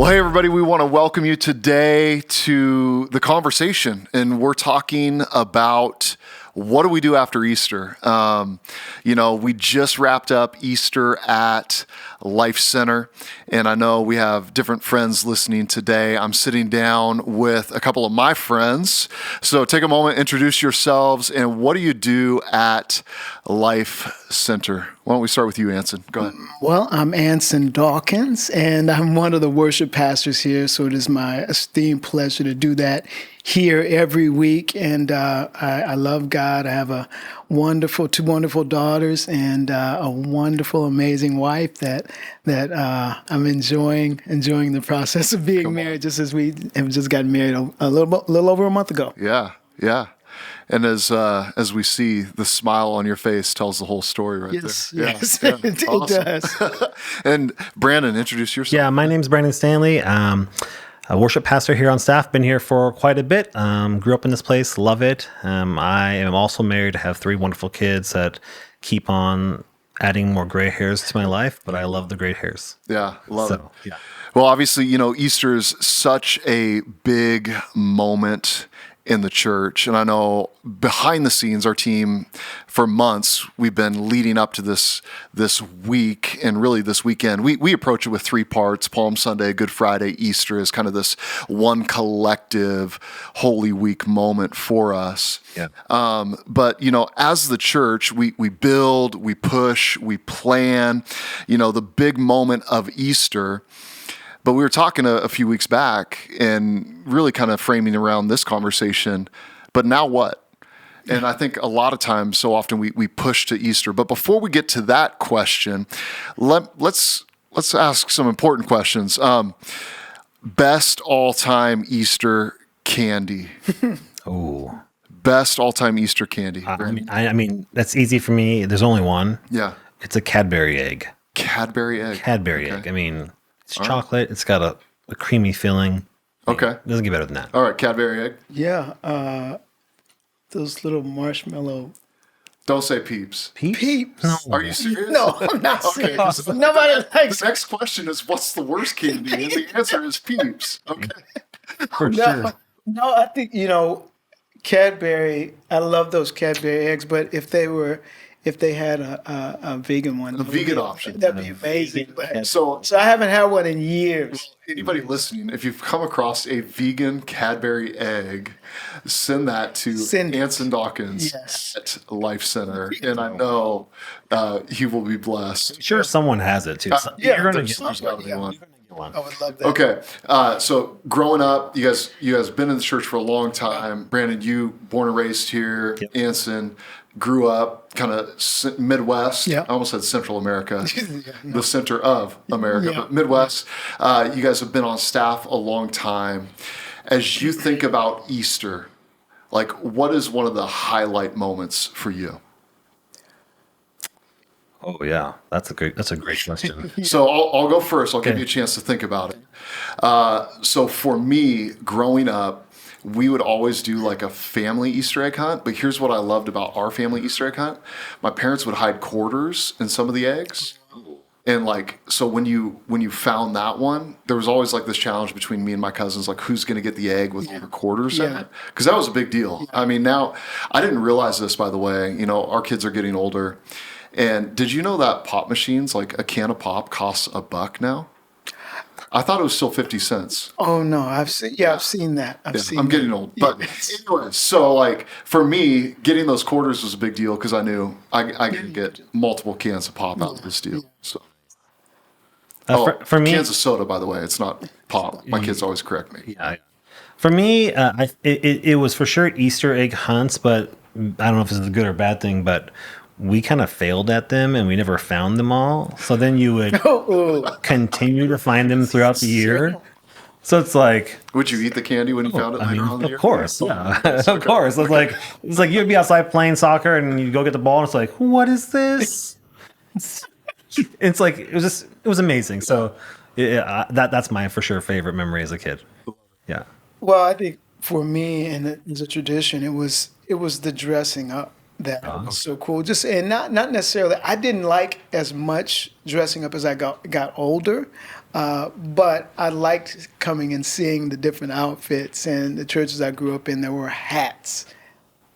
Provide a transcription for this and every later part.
Well, hey, everybody, we want to welcome you today to the conversation, and we're talking about what do we do after Easter? We just wrapped up Easter at Life Center, and I know we have different friends listening today. I'm sitting down with a couple of my friends. So take a moment, introduce yourselves, and what do you do at Life Center? Why don't we start with you, Anson? Go ahead. Well, I'm Anson Dawkins, and I'm one of the worship pastors here, so it is my esteemed pleasure to do that here every week. And I love God. I have two wonderful daughters and a wonderful, amazing wife that I'm enjoying the process of being married, just as we have just gotten married a little over a month ago. Yeah. And as we see, the smile on your face tells the whole story right there. Yes, Yeah. it Awesome. does. And Brandon, introduce yourself. Yeah, my name's Brandon Stanley. A worship pastor here on staff. Been here for quite a bit. Grew up in this place. Love it. I am also married. I have 3 wonderful kids that keep on adding more gray hairs to my life, but I love the gray hairs. Yeah, love it. Yeah. Well, obviously, Easter is such a big moment in the church. And I know behind the scenes, our team, for months, we've been leading up to this week and really this weekend. We approach it with 3 parts: Palm Sunday, Good Friday, Easter is kind of this one collective Holy Week moment for us. Yeah. But, as the church, we build, we push, we plan, the big moment of Easter. But we were talking a few weeks back and really kind of framing around this conversation, but now what? And I think a lot of times, so often we push to Easter. But before we get to that question, let's ask some important questions. Best all-time Easter candy. Oh. Best all-time Easter candy. I mean, that's easy for me. There's only one. Yeah. It's a Cadbury egg. Cadbury egg. Cadbury egg. I mean, it's chocolate. It's got a creamy filling. Okay. It doesn't get better than that. All right, Cadbury egg. Yeah, those little marshmallow. Don't say Peeps. Peeps. No. Are you serious? No, I'm not Okay. serious. Nobody likes The next question is, what's the worst candy? And the answer is Peeps. Okay. For sure. No, I think, Cadbury, I love those Cadbury eggs, but if they had a vegan one. A vegan option. That'd be amazing. But, So I haven't had one in years. anybody listening, if you've come across a vegan Cadbury egg, send that to Anson Dawkins at Life Center. And I know he will be blessed. Sure, someone has it too. Yeah, You're gonna there's get gotta be one. one. I would love that. Okay, so growing up, you guys been in the church for a long time. Brandon, you born and raised here. Yep. Anson grew up kind of Midwest. Yeah. I almost said Central America, No. the center of America, Yeah. but Midwest. You guys have been on staff a long time. As you think about Easter, like, what is one of the highlight moments for you? Oh yeah, that's a great question. So I'll go first. I'll give Okay. you a chance to think about it. So for me, growing up, we would always do like a family Easter egg hunt. But here's what I loved about our family Easter egg hunt. My parents would hide quarters in some of the eggs. And so when you found that one, there was always like this challenge between me and my cousins, like who's going to get the egg with all the quarters in it? Because that was a big deal. I mean, now I didn't realize this, by the way. Our kids are getting older. And did you know that pop machines, like a can of pop, costs $1 now? I thought it was still 50 cents. Oh no, I've seen that. I'm getting old. But anyway, so for me, getting those quarters was a big deal because I knew I could get multiple cans of pop out of this deal. So For me, cans of soda, by the way, it's not pop. My kids always correct me. yeah. For me, it was for sure Easter egg hunts, but I don't know if this is a good or bad thing, but we kind of failed at them and we never found them all. So then you would continue to find them throughout the year. So it's like, would you eat the candy when you found it later on in the year? of course, yeah, of course. It's like you'd be outside playing soccer and you go get the ball and it's like, what is this? It's like it was amazing. So that's my for sure favorite memory as a kid. Yeah. Well, I think for me, and it's a tradition, it was the dressing up. that was so cool. Just and not necessarily. I didn't like as much dressing up as I got older, but I liked coming and seeing the different outfits. And the churches I grew up in, there were hats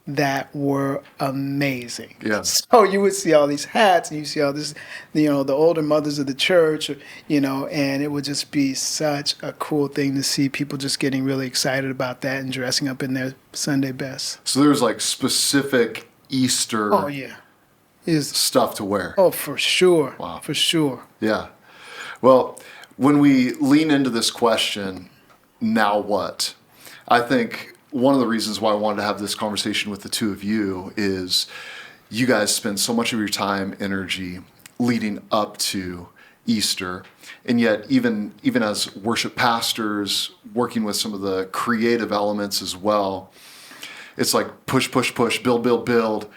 that were amazing. Yeah. So you would see all these hats, and you see all this, the older mothers of the church, and it would just be such a cool thing to see people just getting really excited about that and dressing up in their Sunday best. So there's like specific Easter Oh yeah, stuff to wear. Oh, for sure. Wow. For sure. Yeah. Well, when we lean into this question, now what? I think one of the reasons why I wanted to have this conversation with the two of you is you guys spend so much of your time, energy leading up to Easter. And yet, even as worship pastors, working with some of the creative elements as well, it's like push, push, push, build, build, build.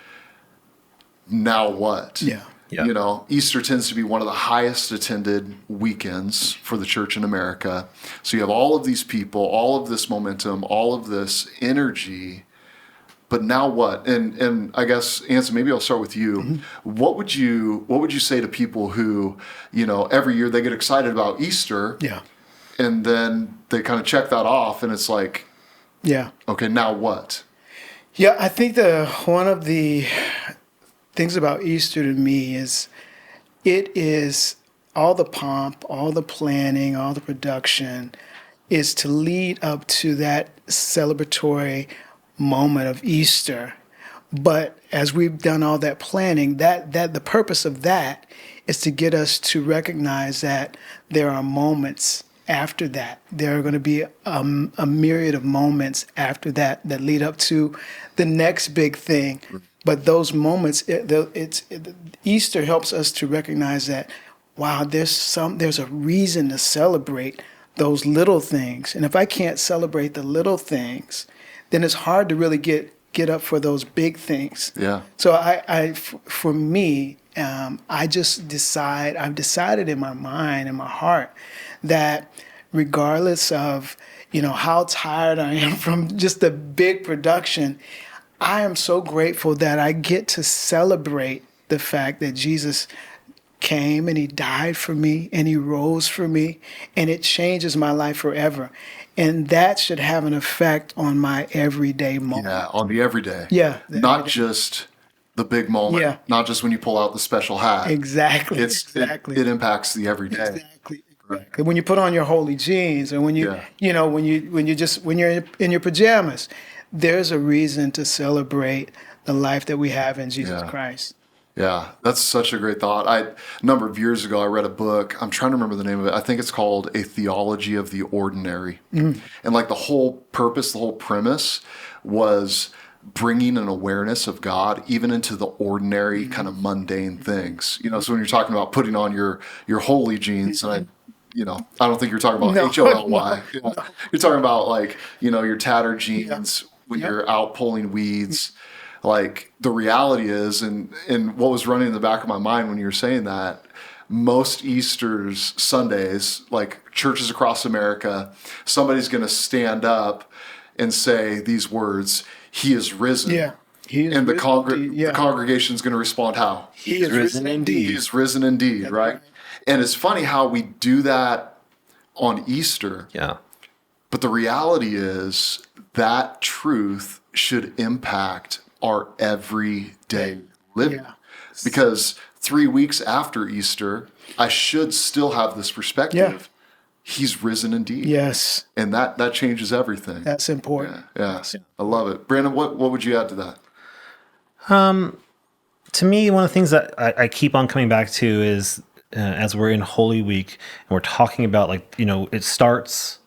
Now what? Yeah. Yeah. Easter tends to be one of the highest attended weekends for the church in America. So you have all of these people, all of this momentum, all of this energy. But now what? And I guess, Anson, maybe I'll start with you. Mm-hmm. What would you say to people who, every year they get excited about Easter, Yeah. and then they kind of check that off, and it's like, Yeah. okay, now what? Yeah, I think one of the things about Easter to me is it is all the pomp, all the planning, all the production is to lead up to that celebratory moment of Easter. But as we've done all that planning, that the purpose of that is to get us to recognize that there are moments after that. There are going to be a myriad of moments after that lead up to the next big thing. But those moments, Easter helps us to recognize that, wow, there's a reason to celebrate those little things. And if I can't celebrate the little things, then it's hard to really get up for those big things. Yeah. So for me, I've decided in my mind and my heart that regardless of, how tired I am from just the big production, I am so grateful that I get to celebrate the fact that Jesus came and he died for me and he rose for me, and it changes my life forever. And that should have an effect on my everyday moment. Yeah, on the everyday. Yeah. Not just the big moment. Yeah. Not just when you pull out the special hat. Exactly. It impacts the everyday. Exactly. Right. When you put on your holy jeans, and when you're in your pajamas, there's a reason to celebrate the life that we have in Jesus Christ. Yeah, that's such a great thought. A number of years ago, I read a book. I'm trying to remember the name of it. I think it's called A Theology of the Ordinary. And like the whole purpose, the whole premise was bringing an awareness of God even into the ordinary kind of mundane things. So when you're talking about putting on your holy jeans, and I don't think you're talking about HOLY. No. You're talking about your tattered jeans when you're out pulling weeds. Like the reality is, and what was running in the back of my mind when you were saying that, most Easter's Sundays, like churches across America, somebody's going to stand up and say these words, "He is risen." Yeah. And the congregation's going to respond how? He is risen indeed. He is risen indeed, right? And it's funny how we do that on Easter. Yeah. But the reality is that truth should impact our everyday living. Yeah. Because 3 weeks after Easter, I should still have this perspective. He's risen indeed. Yes. And that changes everything. That's important. Yeah. I love it. Brandon, what would you add to that? To me, one of the things that I keep on coming back to is as we're in Holy Week and we're talking about it starts,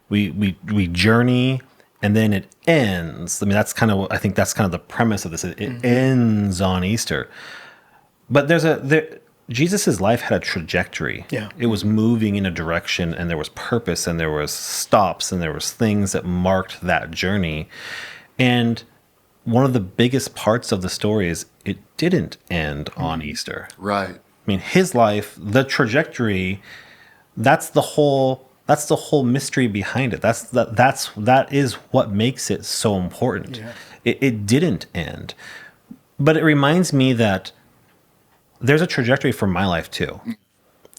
we journey, and then it ends. I mean, that's kind of the premise of this. It ends on Easter. But Jesus's life had a trajectory. Yeah. It was moving in a direction, and there was purpose, and there was stops, and there was things that marked that journey. And one of the biggest parts of the story is it didn't end on Easter. Right. I mean, his life, the trajectory, that's the whole mystery behind it. That is what makes it so important. Yeah. It didn't end. But it reminds me that there's a trajectory for my life too.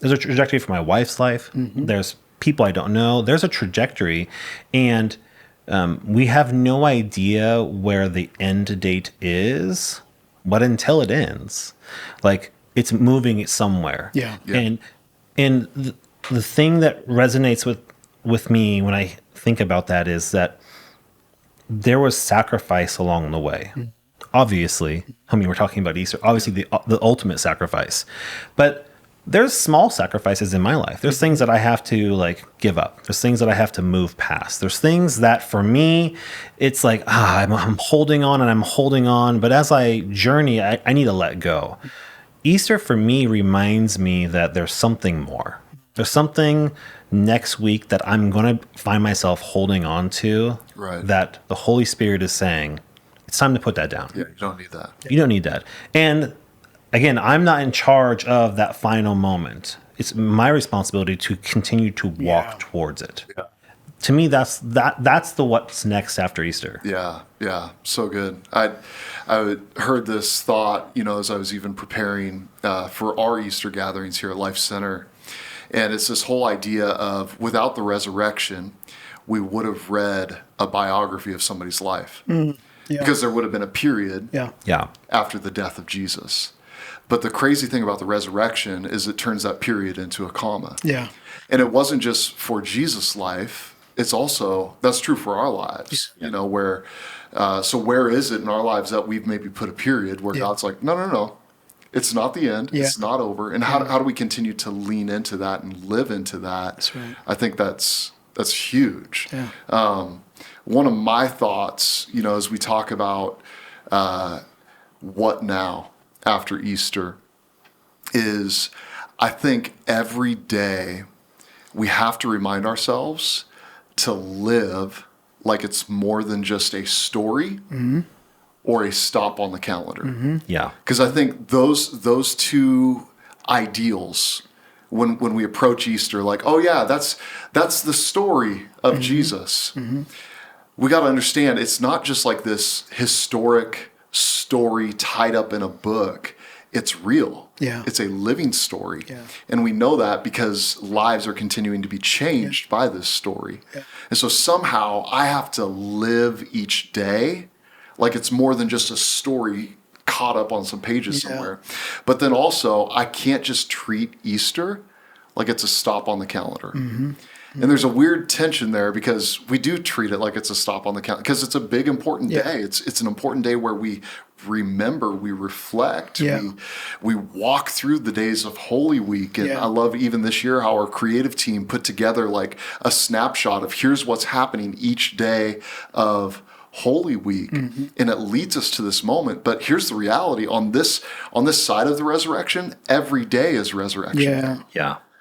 There's a trajectory for my wife's life. There's people I don't know. There's a trajectory, and we have no idea where the end date is, but until it ends, like it's moving somewhere. Yeah. And the thing that resonates with me when I think about that is that there was sacrifice along the way. Obviously, I mean, we're talking about Easter, obviously the ultimate sacrifice, but there's small sacrifices in my life. There's things that I have to like give up. There's things that I have to move past. There's things that for me, it's like, I'm holding on and I'm holding on. But as I journey, I need to let go. Easter for me reminds me that there's something more. There's something next week that I'm going to find myself holding on to, Right. that the Holy Spirit is saying, it's time to put that down. Yeah, you don't need that. You don't need that. And again, I'm not in charge of that final moment. It's my responsibility to continue to walk towards it. Yeah. To me, that's the what's next after Easter. Yeah, so good. I heard this thought, as I was even preparing for our Easter gatherings here at Life Center, and it's this whole idea of without the resurrection, we would have read a biography of somebody's life, because there would have been a period after the death of Jesus. But the crazy thing about the resurrection is it turns that period into a comma. Yeah. And it wasn't just for Jesus' life. It's also, that's true for our lives, where, so where is it in our lives that we've maybe put a period where God's like, no, it's not the end. It's not over. And how do we continue to lean into that and live into that? That's right. I think that's huge. Yeah. One of my thoughts, as we talk about what now after Easter is, I think every day we have to remind ourselves to live like it's more than just a story or a stop on the calendar. Yeah. Because I think those two ideals, when we approach Easter, like, oh yeah, that's the story of Jesus. We got to understand it's not just like this historic story tied up in a book. It's real. Yeah. It's a living story. Yeah. And we know that because lives are continuing to be changed by this story. Yeah. And so somehow I have to live each day like it's more than just a story caught up on some pages somewhere. But then also, I can't just treat Easter like it's a stop on the calendar. And there's a weird tension there because we do treat it like it's a stop on the calendar because it's a big, important day. It's an important day where we remember, we reflect, we walk through the days of Holy Week. And I love even this year how our creative team put together like a snapshot of here's what's happening each day of Holy Week. And it leads us to this moment. But here's the reality on this side of the resurrection, every day is resurrection day.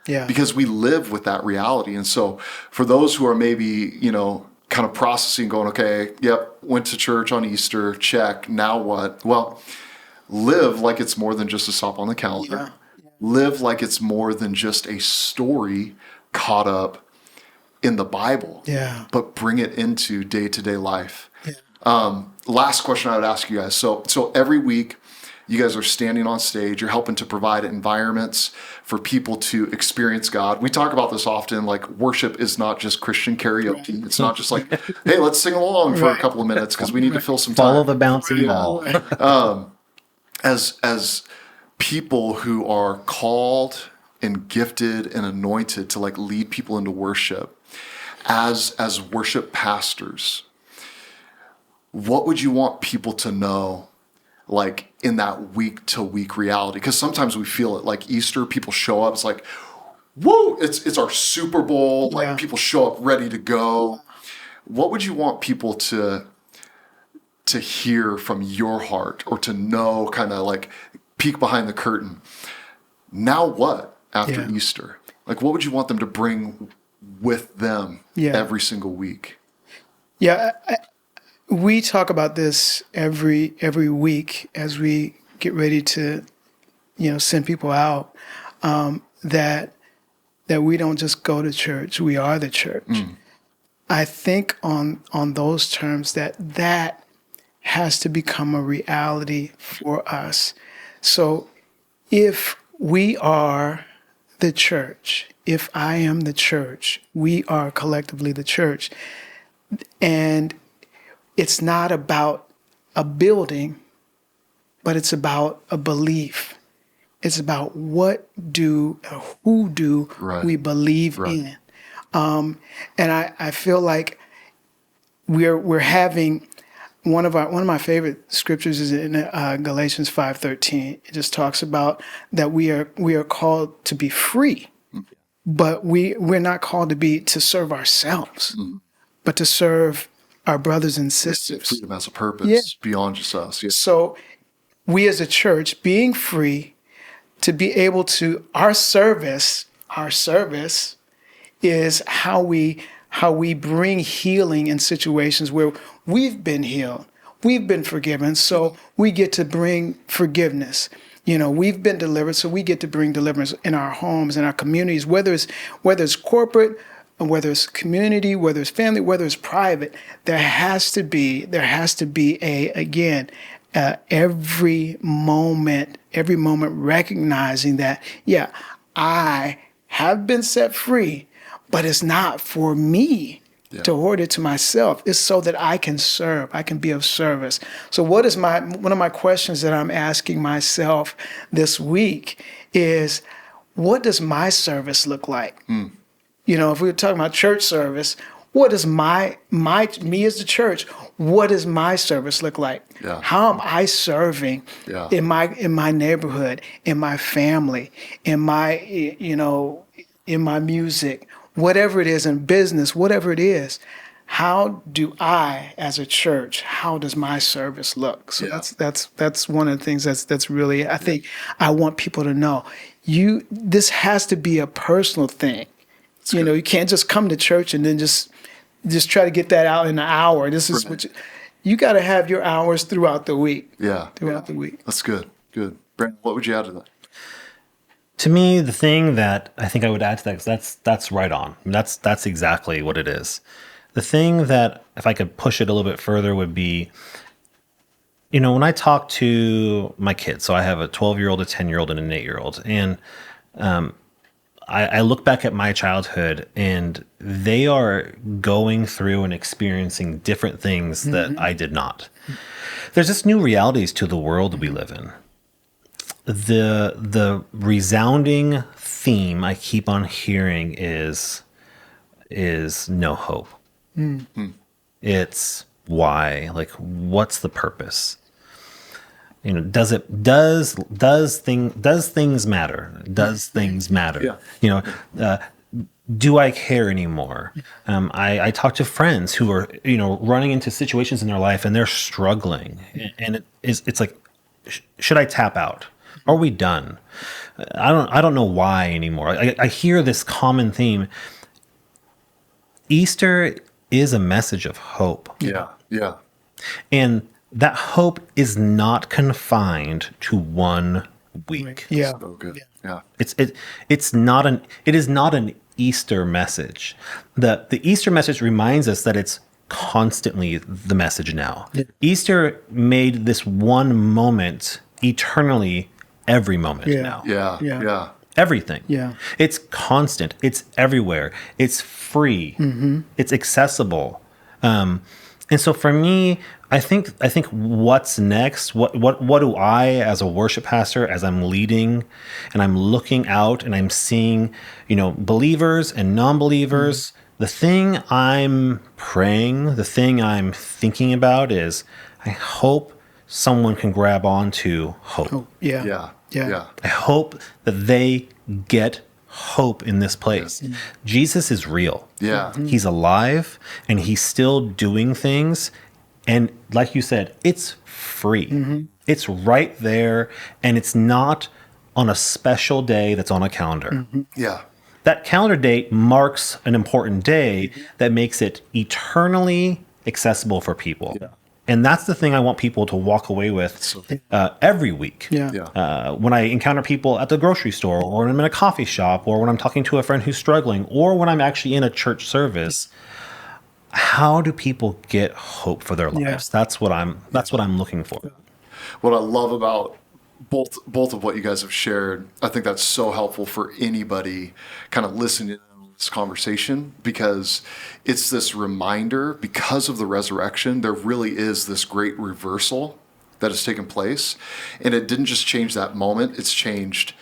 Yeah. Because we live with that reality. And so for those who are maybe, kind of processing, going, okay, yep, went to church on Easter, check, now what? Well, live like it's more than just a stop on the calendar. Live like it's more than just a story caught up in the Bible. But bring it into day-to-day life. Last question I would ask you guys. So every week, you guys are standing on stage. You're helping to provide environments for people to experience God. We talk about this often, like worship is not just Christian karaoke. It's not just like, hey, let's sing along for a couple of minutes because we need to fill some time. Follow the bouncing ball. As people who are called and gifted and anointed to like lead people into worship, as worship pastors, what would you want people to know like in that week to week reality? Because sometimes we feel it like Easter, people show up, it's like, whoa, it's our Super Bowl, like people show up ready to go. What would you want people to hear from your heart or to know, kind of like peek behind the curtain? Now what after Easter? Like what would you want them to bring with them every single week? We talk about this every week as we get ready to, send people out. That we don't just go to church; we are the church. I think on those terms that has to become a reality for us. So if we are the church, if I am the church, we are collectively the church, and it's not about a building, but it's about a belief. It's about who do Right. we believe Right. in. And I feel like we're having one of my favorite scriptures is in Galatians 5:13. It just talks about that we are called to be free, but we're not called to serve ourselves, but to serve our brothers and sisters. Freedom has a purpose Yeah. beyond just us. Yes. So we as a church being free to be able to our service is how we bring healing in situations where we've been healed, we've been forgiven, so we get to bring forgiveness. We've been delivered, so we get to bring deliverance in our homes, in our communities, whether it's corporate, whether it's community, whether it's family, whether it's private. There has to be every moment recognizing that, I have been set free, but it's not for me to hoard it to myself. It's so that I can serve, I can be of service. So one of my questions that I'm asking myself this week is, what does my service look like? If we were talking about church service, what does me as the church, what does my service look like? Yeah. How am I serving in my neighborhood, in my family, in my music, whatever it is, in business, whatever it is? How do I, as a church, how does my service look? So that's one of the things that's really, I think I want people to know. This has to be a personal thing. You can't just come to church and then just try to get that out in an hour. This is what you got to have your hours throughout the week. Throughout the week. That's good. Good. Brent, what would you add to that? To me, the thing that I think I would add to that, because that's right on. That's exactly what it is. The thing that, if I could push it a little bit further, would be, when I talk to my kids, so I have a 12-year-old, a 10-year-old, and an 8-year-old, and I look back at my childhood, and they are going through and experiencing different things that I did not. There's just new realities to the world we live in. The resounding theme I keep on hearing is no hope. It's why, like, what's the purpose? Does things matter? Does things matter? Do I care anymore? I talk to friends who are, running into situations in their life and they're struggling, and it's like, should I tap out? Are we done? I don't know why anymore. I hear this common theme. Easter is a message of hope. Yeah. And that hope is not confined to 1 week. Yeah. So good. Yeah. It is not an Easter message. The Easter message reminds us that it's constantly the message now. Yeah. Easter made this one moment eternally every moment now. Yeah. Everything. Yeah. It's constant. It's everywhere. It's free. It's accessible. And so for me, I think what's next, what do I, as a worship pastor, as I'm leading and I'm looking out and I'm seeing, believers and non-believers, the thing I'm praying, the thing I'm thinking about is, I hope someone can grab onto hope. Oh, yeah. I hope that they get hope in this place. Jesus is real. Yeah. He's alive and he's still doing things. And like you said, it's free. It's right there, and it's not on a special day that's on a calendar. Yeah. That calendar date marks an important day that makes it eternally accessible for people. Yeah. And that's the thing I want people to walk away with every week. When I encounter people at the grocery store, or when I'm in a coffee shop, or when I'm talking to a friend who's struggling, or when I'm actually in a church service, how do people get hope for their lives? Yeah. That's what I'm looking for. What I love about both of what you guys have shared, I think that's so helpful for anybody kind of listening to this conversation, because it's this reminder, because of the resurrection, there really is this great reversal that has taken place. And it didn't just change that moment, it's changed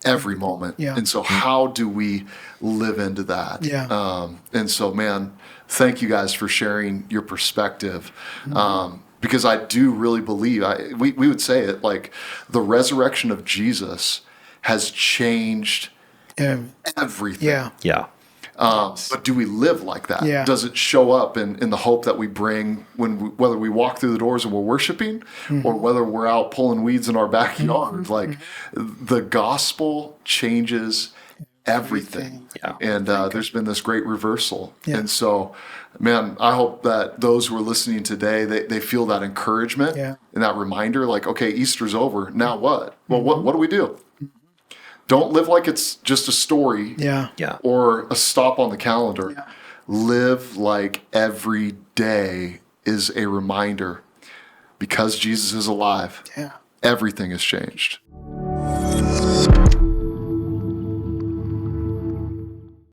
every moment. Yeah. And so how do we live into that? Yeah. And so, man, thank you guys for sharing your perspective. Because I do really believe, we would say it, like the resurrection of Jesus has changed everything. Yeah. Yeah. But do we live like that? Yeah. Does it show up in the hope that we bring whether we walk through the doors and we're worshiping, or whether we're out pulling weeds in our backyard? Like the gospel changes everything. Yeah. And there's been this great reversal. Yeah. And so, man, I hope that those who are listening today, they feel that encouragement and that reminder, like, okay, Easter's over. Now what? Well, what do we do? Don't live like it's just a story Yeah. Yeah. or a stop on the calendar. Yeah. Live like every day is a reminder, because Jesus is alive. Yeah. Everything has changed.